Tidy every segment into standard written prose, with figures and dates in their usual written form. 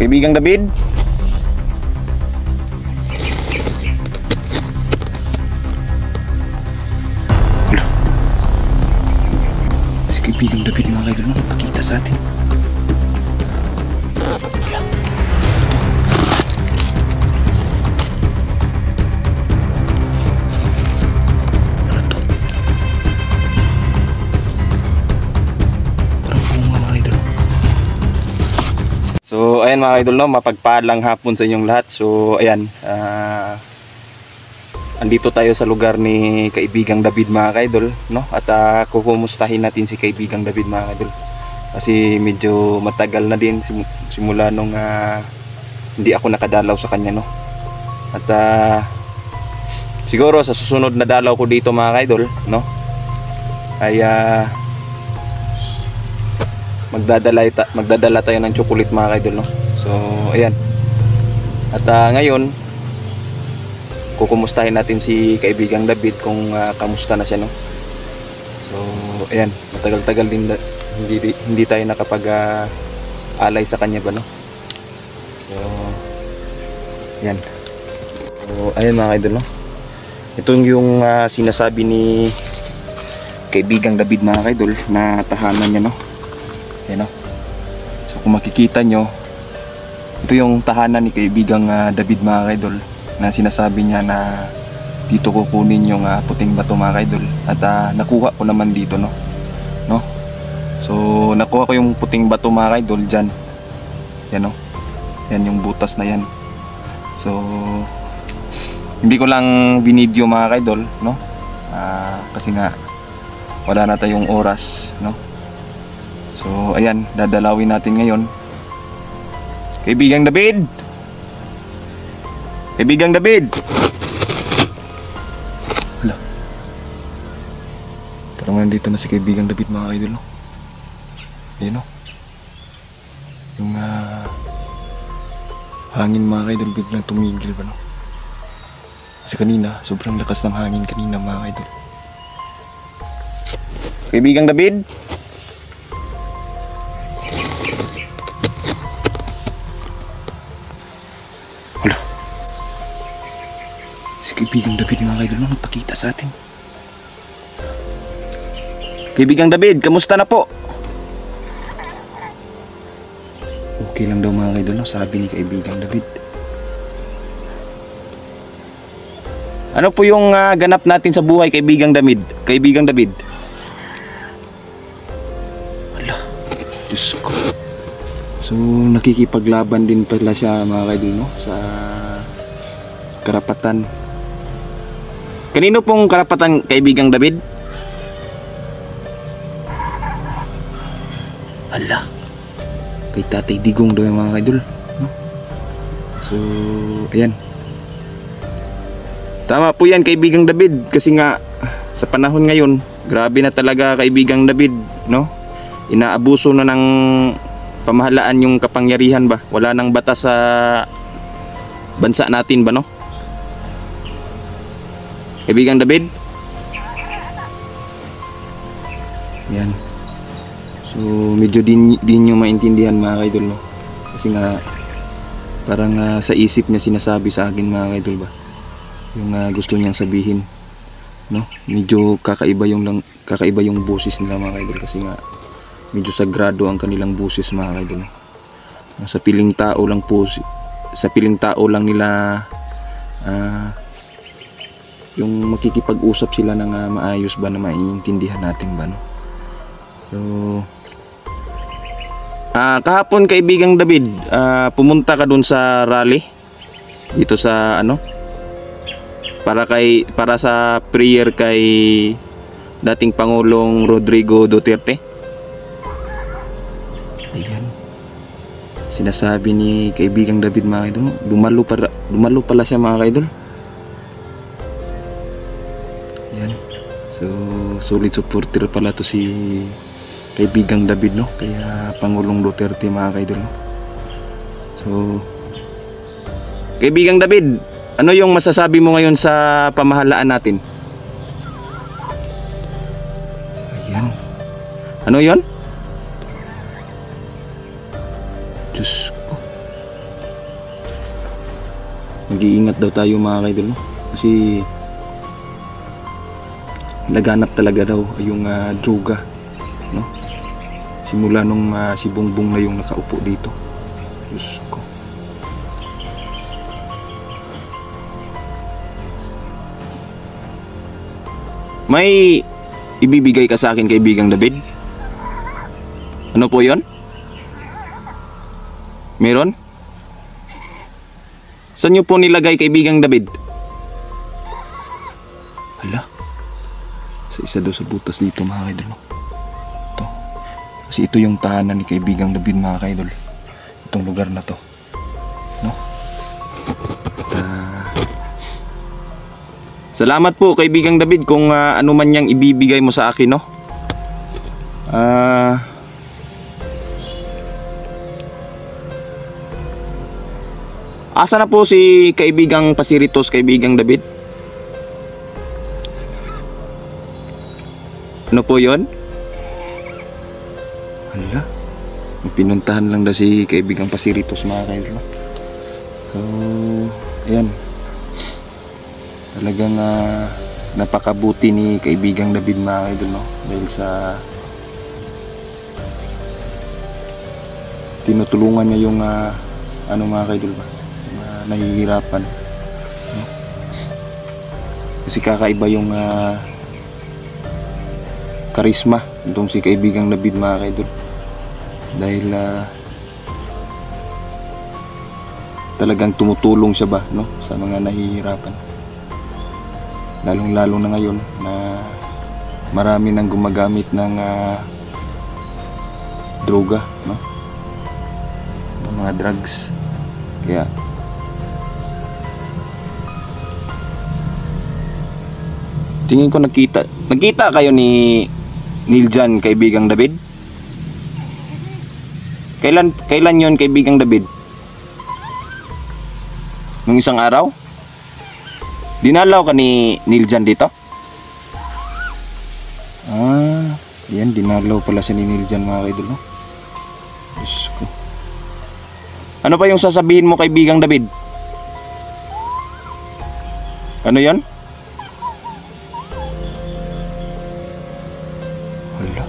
Kaibigang David? Wala. Si Kaibigang David mga kaidol mo, nagpakita sa atin. Wala. Ano to? Parang bunga mga kaidol. So ayan mga idol, no, mapagpalang hapon sa inyong lahat. So ayan, andito tayo sa lugar ni Kaibigang David mga idol, no, at kukumustahin natin si Kaibigang David mga idol. Kasi medyo matagal na din simula nung hindi ako nakadalaw sa kanya, no. At siguro sa susunod na dalaw ko dito mga idol, no, ay magdadala tayo ng chocolate mga kaidol, no? So ayan. At ngayon kukumustahin natin si Kaibigang David kung kamusta na siya, no? So ayan, matagal-tagal din hindi tayo nakapag alay sa kanya ba, no? So ayan. So ayan mga kaidol, no? Ito yung sinasabi ni Kaibigang David mga kaidol na tahanan niya, no? Ayan, no? So kung makikita nyo, ito yung tahanan ni Kaibigang David mga kaidol, na sinasabi niya na dito kukunin yung puting bato mga kaidol. At nakuha ko naman dito, no? So nakuha ko yung puting bato mga kaidol dyan. Yan, no? Yan yung butas na yan. So hindi ko lang binidyo mga kaidol, no? Kasi nga wala na tayong oras, no? So ayan, dadalawin natin ngayon. Kaibigang David! Kaibigang David! Hala. Parang nandito na si Kaibigang David mga idol, no? Ayan, no? Yung hangin mga idol biglang tumigil ba, no? Kasi kanina, sobrang lakas ng hangin kanina mga idol. Kaibigang David! Kaibigang David mga kaidol, no, nagpakita sa atin. Kaibigang David, kamusta na po? Okay lang daw mga kaidol, no, sabi ni Kaibigang David. Ano po yung ganap natin sa buhay, Kaibigang David? Kaibigang David? Ala, Diyos ko. So nakikipaglaban din pala siya mga kaidol, no, sa karapatan. Kanino pong karapatan, Kaibigang David? Ala, kay Tatay Digong daw yung mga kaidol, no? So ayan, tama po yan Kaibigang David. Kasi nga sa panahon ngayon, grabe na talaga Kaibigang David, no? Inaabuso na ng pamahalaan yung kapangyarihan ba? Wala nang batas sa bansa natin ba, no? Kaibigang David? Yan. So medyo din nyo maintindihan mga kaidol, no? Kasi nga parang sa isip niya sinasabi sa akin mga kaidol ba, yung gusto niyang sabihin, no? Medyo kakaiba yung boses nila mga kaidol. Kasi nga medyo sagrado ang kanilang boses mga kaidol. Sa piling tao lang po, sa piling tao lang nila yung makikipag-usap sila ng maayos ba, na maiintindihan natin ba, no? So kahapon Kaibigang David, pumunta ka dun sa rally dito sa ano, para sa prayer kay dating Pangulong Rodrigo Duterte. Ayan, sinasabi ni Kaibigang David mga idol, dumalo pala siya mga idol. Ayan, so solid supporter pala to si Kaibigang David, no, kaya Pangulong Duterte mga idol, no? So Kaibigang David, ano yung masasabi mo ngayon sa pamahalaan natin? Ayan, ano yon? Diyos ko, mag-iingat daw tayo mga kaidol, no? Kasi laganap talaga daw yung droga, no? Simula nung si Bongbong na yung nakaupo dito. Diyos ko. May ibibigay ka sa akin, kaibigang David? Ano po yon? Meron? Saan nyo po nilagay, kaibigang David? Hala, sa isa daw sa butas dito mga kaidol, no? Ito. Kasi ito yung tahanan ni kaibigang David mga kaidol. Itong lugar na to, no? Salamat po kaibigang David kung ano man yang ibibigay mo sa akin, no? Asa na po si kaibigang Pasiritos, kaibigang David? Ano po yon? Hala, pinuntahan lang daw si kaibigang Pasiritos mga kaidol. So, ayan. Talagang napakabuti ni kaibigang David mga kaidol, no? Dahil sa tinutulungan niya yung ano mga kaidol ba? Nahihirapan, no? Kasi kakaiba yung karisma itong si kaibigang David mga kaidol. Dahil talagang tumutulong siya ba, no? Sa mga nahihirapan. Lalong lalo na ngayon na marami nang gumagamit ng droga, no? Mga drugs. Kaya tingin ko nakita kayo ni Niljan, kaibigang David? Kailan yon, kaibigang David? Nung isang araw? Dinalaw ka ni Niljan dito? Yan, dinalaw pala si Niljan mga kaidol, no? Diyos ko. Ano pa yung sasabihin mo, kaibigang David? Ano yan? Hala.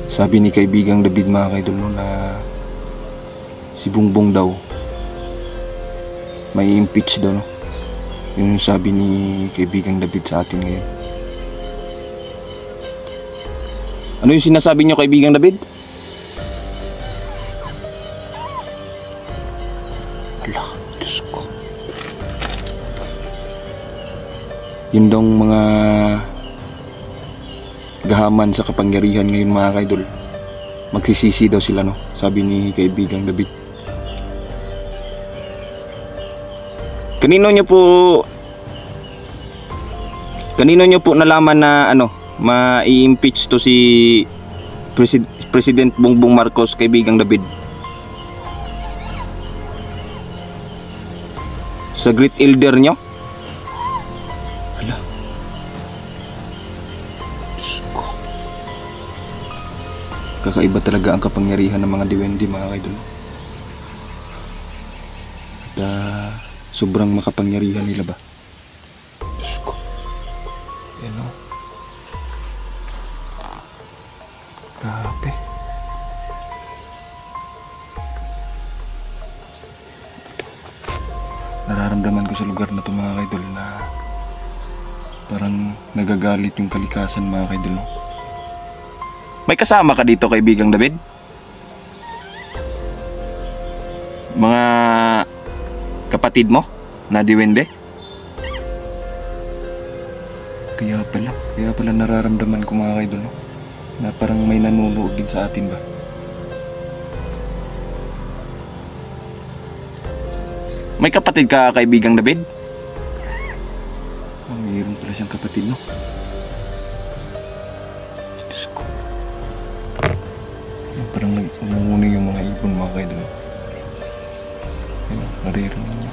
Sabi ni kaibigang David mga kaidol, no, na si Bongbong daw may impeach daw, no? Yun yung sabi ni kaibigang David sa atin ngayon. Ano yung sinasabi nyo, kaibigang David? Ala, Diyos ko. Yun daw mga gahaman sa kapangyarihan ngayon mga kaidol. Magsisisi daw sila, no? Sabi ni kaibigang David. Kanino nyo po nalaman na ano, ma-impeach to si President Bongbong Marcos, kaibigang David? Sa Great Elder nyo? Hala. Diyos ko. Kakaiba talaga ang kapangyarihan ng mga diwendi mga kaidol. At sobrang makapangyarihan nila ba? Diyos ko. Yan, o. Grabe. Nararamdaman ko sa lugar na ito mga kaidol na parang nagagalit yung kalikasan mga kaidol, no? May kasama ka dito, kaibigang David? Mga kapatid mo na diwende? Kaya pala nararamdaman ko mga kaidol, no? Na parang may nanunood din sa atin ba? May kapatid ka, kaibigang David? Mayroon pala siyang kapatid, no? Diyos ko. Parang nag-umuning yung mga ibon mga kaidol. Ayun, naririnig niya.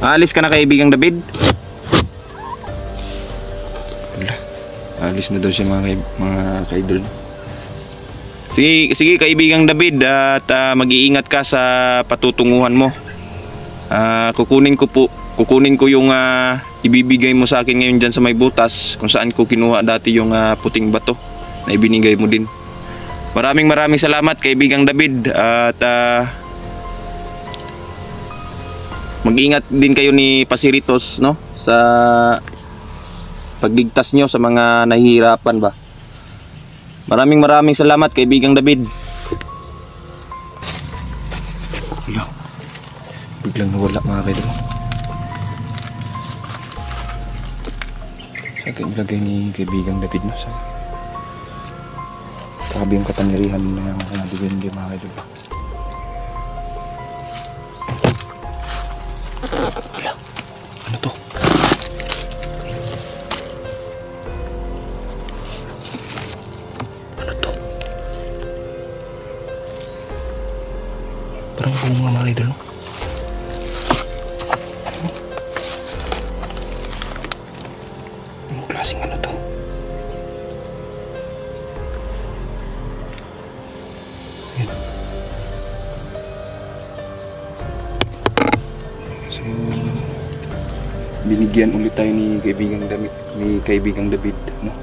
Aalis ka na, kaibigang David? Wala. Aalis na daw siya mga kaidol. Sige, sige kaibigang David, at mag-iingat ka sa patutunguhan mo. Kukunin ko yung ibibigay mo sa akin ngayon dyan sa may butas, kung saan ko kinuha dati yung puting bato na ibinigay mo din. Maraming salamat kaibigang David, at mag-ingat din kayo ni Pasiritos, no, sa pagligtas nyo sa mga nahihirapan ba. Maraming salamat kaibigang David. Biglang nawala mga kaidol. Sa akin ilagay ni kaibigang David, no, sa grabe yung katangyarihan ng mga dibindi mga kaidol. Ano to? Ano to? Parang bunga mga kaidol, no? Anong klaseng ano to? Ayan. So, binigyan ulit tayo ni kaibigang David, no?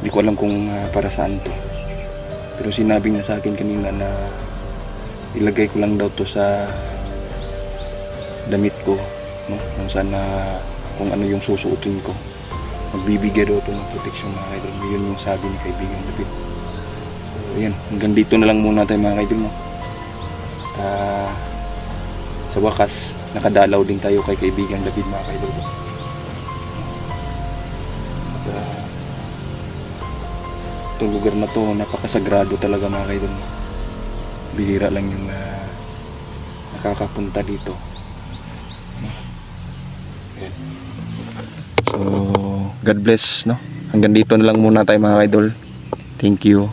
Hindi ko alam kung para saan to. Pero sinabi niya sa akin kanina na ilagay ko lang daw to sa damit ko, no? Kung saan kung ano yung susuotin ko, magbibigay daw to ng protection mga kaidol. Yun yung sabi ni kaibigang David. So, yan, hanggang dito na lang muna tayo mga kaidol, no? Sa wakas, nakadalaw din tayo kay kaibigang David mga kaidol. At itong lugar na to, napakasagrado talaga mga kaidol. Bihira lang yung nakakapunta dito. Ayan. So, God bless, no? Hanggang dito na lang muna tayo mga kaidol. Thank you.